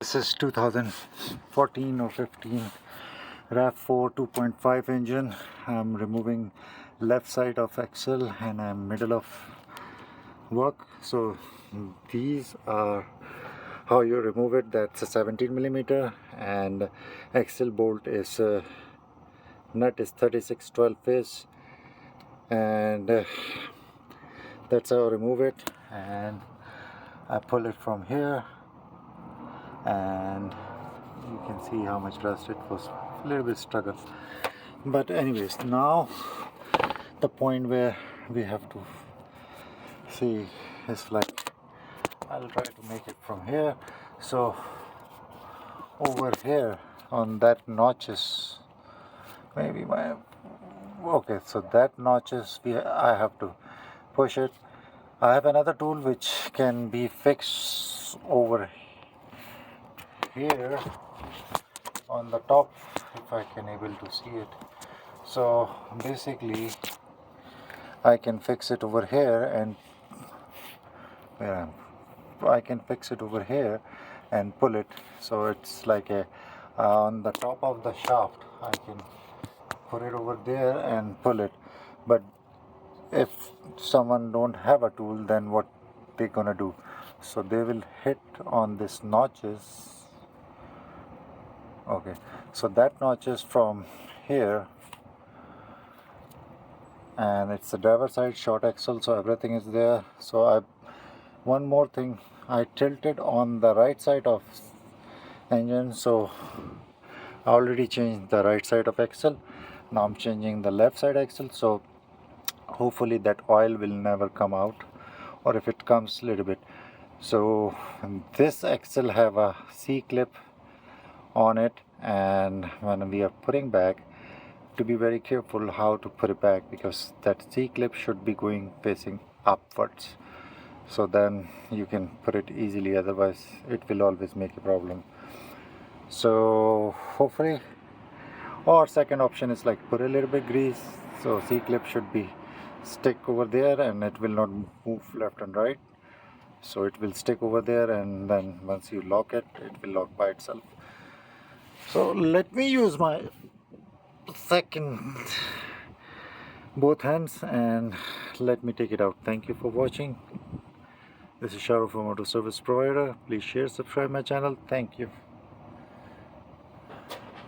This is 2014 or 15 RAV4 2.5 engine. I'm removing left side of axle and I'm middle of work. So these are how you remove it. That's a 17mm and axle bolt is nut is 3612 phase, and that's how I remove it. And I pull it from here and you can see how much rust it was. A little bit struggle, but anyways, now the point where we have to see is like, I'll try to make it from here. So over here on that notches, maybe my okay, so that notches I have to push it. I have another tool which can be fixed over here on the top, if I can able to see it. So basically I can fix it over here, and I can fix it over here and pull it, so it's like a on the top of the shaft. I can put it over there and pull it. But if someone don't have a tool, then what they gonna do? So they will hit on this notches. Okay, so that notches from here, and it's the driver side short axle, so everything is there. So one more thing, I tilted on the right side of engine, so I already changed the right side of axle. Now I'm changing the left side axle, so hopefully that oil will never come out, or if it comes a little bit. So this axle have a C-clip on it, and when we are putting back, to be very careful how to put it back, because that C-clip should be going facing upwards, so then you can put it easily, otherwise it will always make a problem. So hopefully, or second option is like put a little bit grease, so C-clip should be stick over there and it will not move left and right, so it will stick over there, and then once you lock it, it will lock by itself. So let me use my second both hands and let me take it out. Thank you for watching. This is Shahrukh from Auto Service Provider. Please share, subscribe my channel. Thank you.